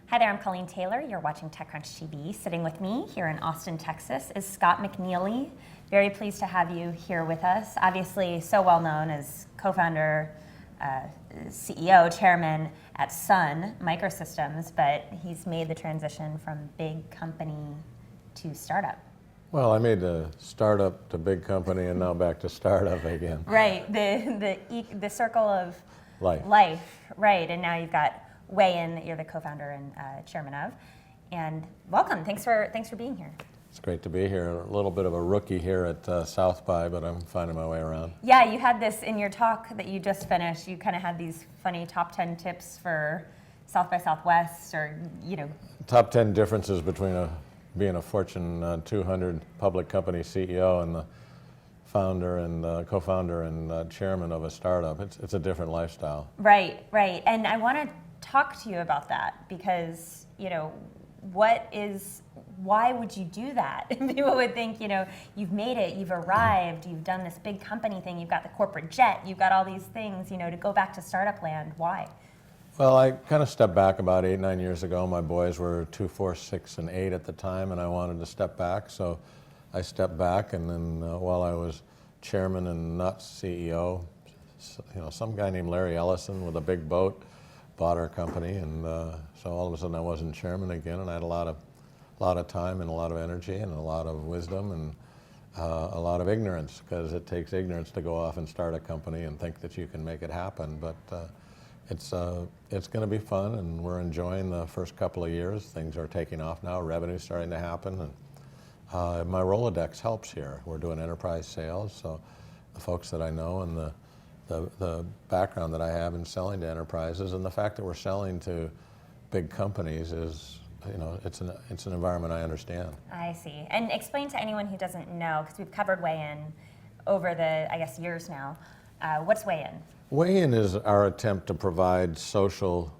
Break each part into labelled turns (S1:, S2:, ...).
S1: Hi there, I'm Colleen Taylor. You're watching TechCrunch TV. Sitting with me here in Austin, Texas is Scott McNealy. Very pleased to have you here with us. Obviously, so well known as co-founder, CEO, chairman at Sun Microsystems, but he's made the transition from big company to startup.
S2: Well, I made the startup to big company and now back to startup again.
S1: Right, the circle of
S2: life,
S1: right, and now you've got Wayin that you're the co-founder and chairman of. And welcome, thanks for being here.
S2: It's great to be here. A little bit of a rookie here at South by, but I'm finding my way around.
S1: Yeah, you had this in your talk that you just finished. You kind of had these funny top 10 tips for South by Southwest, or,
S2: Top 10 differences between being a Fortune 200 public company CEO and the founder and co-founder and chairman of a startup. It's a different lifestyle.
S1: Right. And I want to talk to you about that because, why would you do that? People would think, you've made it, you've arrived, you've done this big company thing, you've got the corporate jet, you've got all these things, to go back to startup land. Why?
S2: Well, I kind of stepped back about 8-9 years ago. My boys were 2, 4, 6, and 8 at the time, and I wanted to step back. So I stepped back, and then while I was chairman and not CEO, some guy named Larry Ellison with a big boat bought our company, and so all of a sudden I wasn't chairman again, and I had a lot of time and a lot of energy and a lot of wisdom and a lot of ignorance, because it takes ignorance to go off and start a company and think that you can make it happen. But it's going to be fun, and we're enjoying the first couple of years. Things are taking off now. Revenue's starting to happen, and my Rolodex helps here. We're doing enterprise sales, so the folks that I know and the background that I have in selling to enterprises, and the fact that we're selling to big companies is, it's an environment I understand.
S1: I see. And explain to anyone who doesn't know, because we've covered Wayin over the, years now. What's Wayin?
S2: Wayin is our attempt to provide social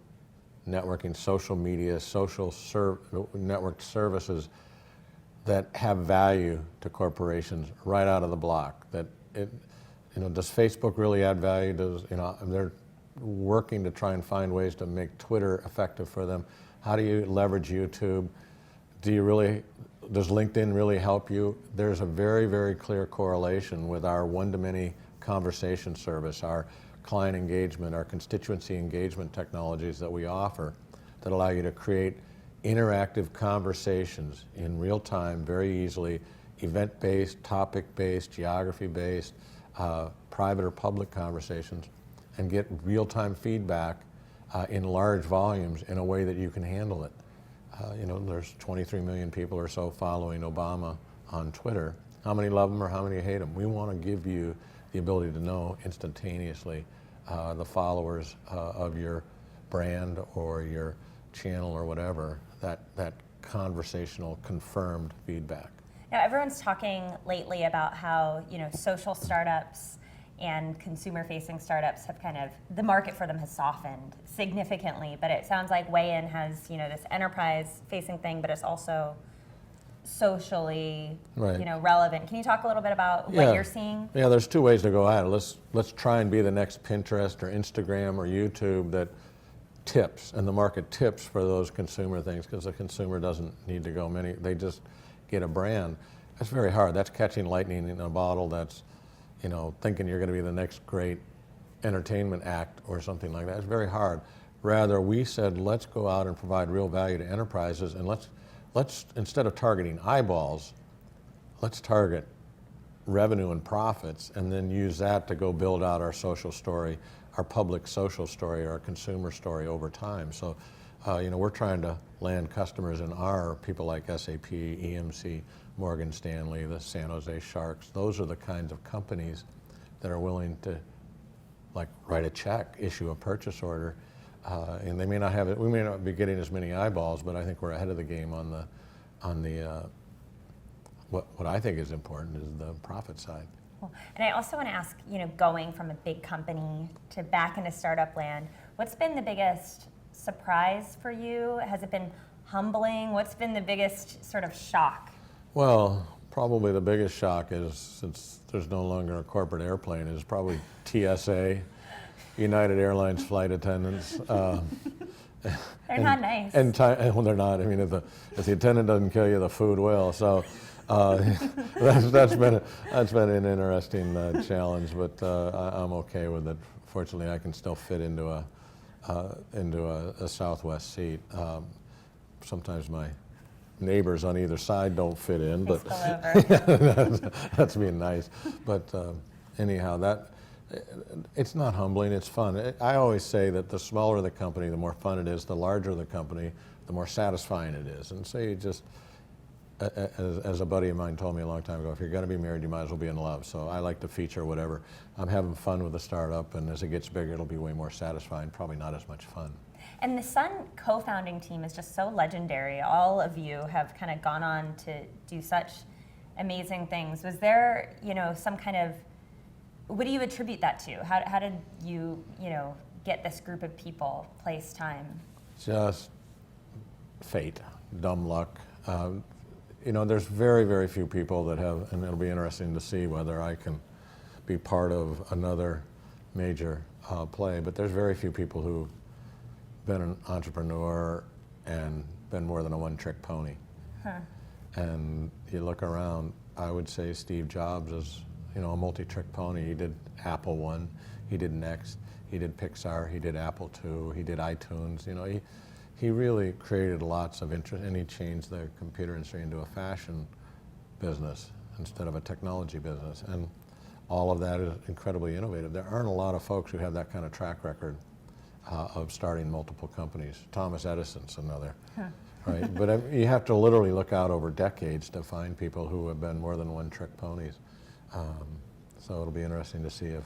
S2: networking, social media, networked services that have value to corporations right out of the block. Does Facebook really add value? They're working to try and find ways to make Twitter effective for them. How do you leverage YouTube? Does LinkedIn really help you? There's a very, very clear correlation with our one-to-many conversation service, our client engagement, our constituency engagement technologies that we offer that allow you to create interactive conversations in real time, very easily, event-based, topic-based, geography-based, private or public conversations, and get real-time feedback in large volumes in a way that you can handle it. There's 23 million people or so following Obama on Twitter. How many love him or how many hate him? We want to give you the ability to know instantaneously the followers of your brand or your channel or whatever, that conversational confirmed feedback.
S1: Now, everyone's talking lately about how, social startups and consumer-facing startups have the market for them has softened significantly, but it sounds like Wayin has, this enterprise-facing thing, but it's also socially, relevant. Can you talk a little bit about what you're seeing?
S2: Yeah, there's two ways to go at it. Let's try and be the next Pinterest or Instagram or YouTube that tips, and the market tips for those consumer things, because the consumer doesn't need to go many, they just get a brand. That's very hard. That's catching lightning in a bottle. That's, thinking you're going to be the next great entertainment act or something like that. It's very hard. Rather, we said, let's go out and provide real value to enterprises, and let's instead of targeting eyeballs, let's target revenue and profits, and then use that to go build out our social story, our public social story, our consumer story over time. So, we're trying to land customers in our people like SAP, EMC, Morgan Stanley, the San Jose Sharks. Those are the kinds of companies that are willing to, write a check, issue a purchase order, and they may not have it. We may not be getting as many eyeballs, but I think we're ahead of the game on the what I think is important is the profit side.
S1: Cool. And I also want to ask, going from a big company to back into startup land, what's been the biggest surprise for you? Has it been humbling? What's been the biggest sort of shock?
S2: Well, probably the biggest shock is, since there's no longer a corporate airplane, is probably TSA, United Airlines flight attendants.
S1: They're not nice.
S2: Well, they're not. I mean, if the attendant doesn't kill you, the food will. So that's been an interesting challenge, but I'm okay with it. Fortunately, I can still fit into a Southwest seat. Sometimes my neighbors on either side don't fit in, but that's being nice. But anyhow, it's not humbling, it's fun. I always say that the smaller the company, the more fun it is. The larger the company, the more satisfying it is. And so you just, as a buddy of mine told me a long time ago, if you're going to be married, you might as well be in love. So I like to feature whatever. I'm having fun with the startup, and as it gets bigger, it'll be way more satisfying, probably not as much fun.
S1: And the Sun co-founding team is just so legendary. All of you have kind of gone on to do such amazing things. Was there, some kind of, what do you attribute that to? How did you, get this group of people, place, time?
S2: Just fate, dumb luck. There's very, very few people that have, and it'll be interesting to see whether I can be part of another major play, but there's very few people who've been an entrepreneur and been more than a one-trick pony. Huh. And you look around, I would say Steve Jobs is, a multi-trick pony. He did Apple One, he did Next, he did Pixar, he did Apple II, he did iTunes. He really created lots of interest, and he changed the computer industry into a fashion business instead of a technology business. And all of that is incredibly innovative. There aren't a lot of folks who have that kind of track record of starting multiple companies. Thomas Edison's another, right? But you have to literally look out over decades to find people who have been more than one-trick ponies. So it'll be interesting to see if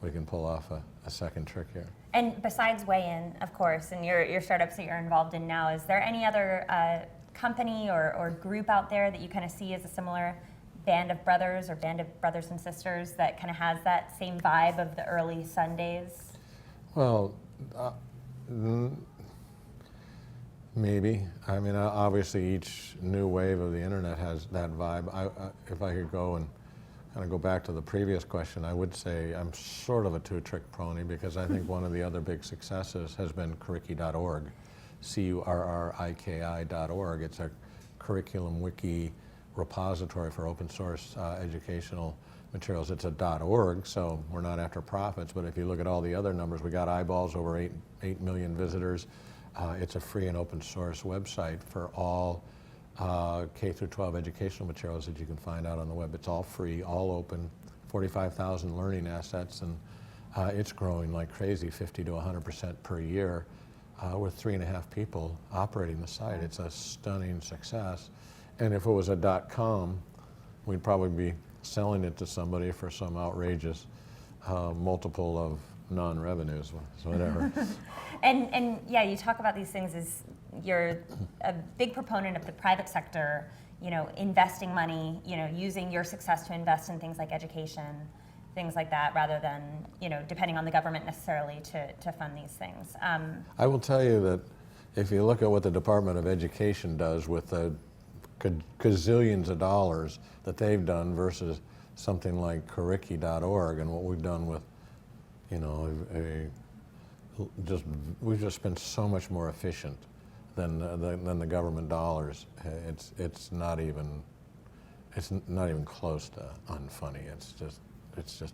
S2: we can pull off a second trick here.
S1: And besides Wayin, of course, and your startups that you're involved in now, is there any other company or group out there that you kind of see as a similar band of brothers or band of brothers and sisters that kind of has that same vibe of the early Sun days?
S2: Well, maybe. I mean, obviously each new wave of the internet has that vibe. If I could go and kind of go back to the previous question, I would say I'm sort of a two-trick pony, because I think one of the other big successes has been curriki.org, curriki.org. It's a curriculum wiki repository for open source educational materials. It's a .org, so we're not after profits, but if you look at all the other numbers, we got eyeballs, over 8 million visitors. It's a free and open source website for all K through 12 educational materials that you can find out on the web. It's all free, all open, 45,000 learning assets, and it's growing like crazy, 50 to 100% per year, with 3.5 people operating the site. It's a stunning success. And if it was a .com, we'd probably be selling it to somebody for some outrageous multiple of non-revenues, so whatever.
S1: And yeah, you talk about these things as you're a big proponent of the private sector, investing money, using your success to invest in things like education, things like that, rather than, depending on the government necessarily to fund these things.
S2: I will tell you that if you look at what the Department of Education does with the gazillions of dollars that they've done versus something like curriki.org and what we've done with, we've just been so much more efficient than the government dollars. It's not even close to unfunny. It's just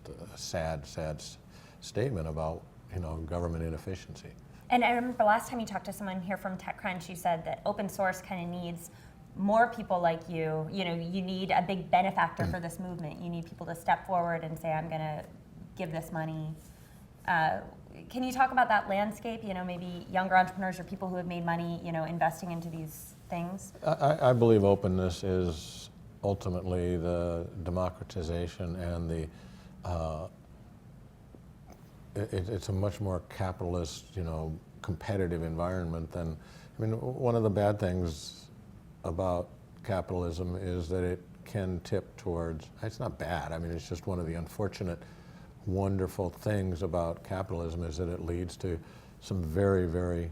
S2: a sad statement about government inefficiency.
S1: And I remember last time you talked to someone here from TechCrunch, you said that open source kind of needs more people like you. You need a big benefactor for this movement. You need people to step forward and say, I'm going to give this money. Can you talk about that landscape? Maybe younger entrepreneurs or people who have made money, investing into these things?
S2: I believe openness is ultimately the democratization and it's a much more capitalist, competitive environment than, one of the bad things about capitalism is that it can tip towards, it's not bad, it's just one of the unfortunate, wonderful things about capitalism is that it leads to some very, very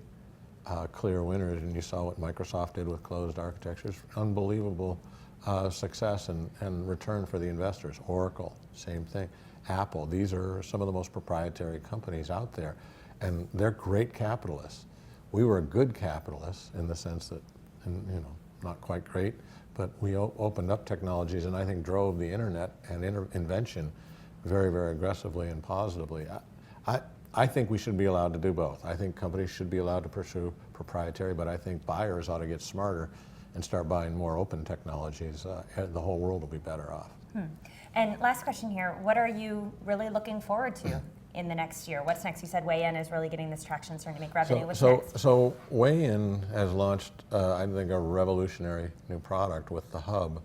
S2: clear winners, and you saw what Microsoft did with closed architectures, unbelievable success and return for the investors. Oracle, same thing. Apple, these are some of the most proprietary companies out there, and they're great capitalists. we were a good capitalist in the sense that, not quite great, but we opened up technologies and I think drove the internet and invention very, very aggressively and positively. I think we should be allowed to do both. I think companies should be allowed to pursue proprietary, but I think buyers ought to get smarter and start buying more open technologies. The whole world will be better off.
S1: And last question here, what are you really looking forward to in the next year? What's next? You said Wayin is really getting this traction, starting to make revenue. What's next?
S2: So Wayin has launched, I think, a revolutionary new product with the Hub,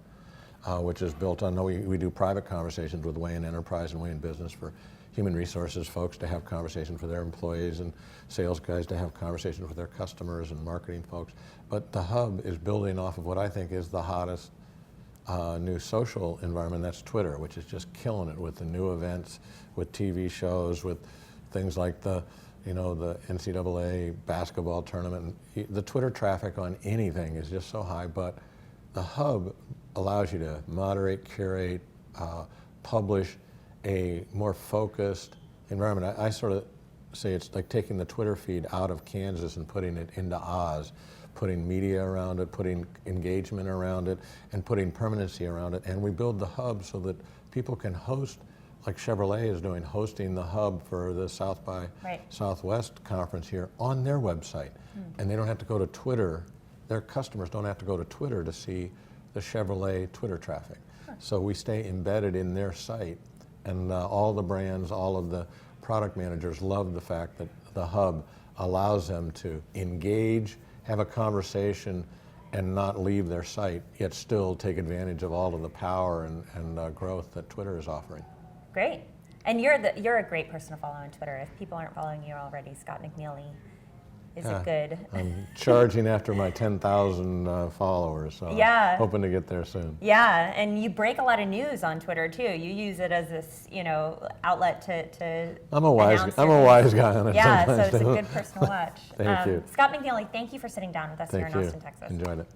S2: which is built on, we do private conversations with Wayin Enterprise and Wayin Business for human resources folks to have conversations with their employees and sales guys to have conversations with their customers and marketing folks. But the Hub is building off of what I think is the hottest new social environment, that's Twitter, which is just killing it with the new events, with TV shows, with things like the NCAA basketball tournament. The Twitter traffic on anything is just so high, but the Hub allows you to moderate, curate, publish a more focused environment. I sort of say it's like taking the Twitter feed out of Kansas and putting it into Oz, putting media around it, putting engagement around it, and putting permanency around it. And we build the Hub so that people can host, like Chevrolet is doing, hosting the Hub for the South by Southwest conference here on their website. And they don't have to go to Twitter. Their customers don't have to go to Twitter to see the Chevrolet Twitter traffic. So we stay embedded in their site. And all the brands, all of the product managers love the fact that the Hub allows them to engage, have a conversation, and not leave their site, yet still take advantage of all of the power and growth that Twitter is offering.
S1: Great. And you're a great person to follow on Twitter. If people aren't following you already, Scott McNealy is a good.
S2: I'm charging after my 10,000 followers, so I'm hoping to get there soon.
S1: Yeah, and you break a lot of news on Twitter too. You use it as this, outlet to.
S2: I'm a wise guy on it.
S1: Yeah,
S2: sometimes
S1: so it's a good person to watch.
S2: Thank you.
S1: Scott McNealy, thank you for sitting down with us here in Austin, Texas.
S2: Enjoyed it.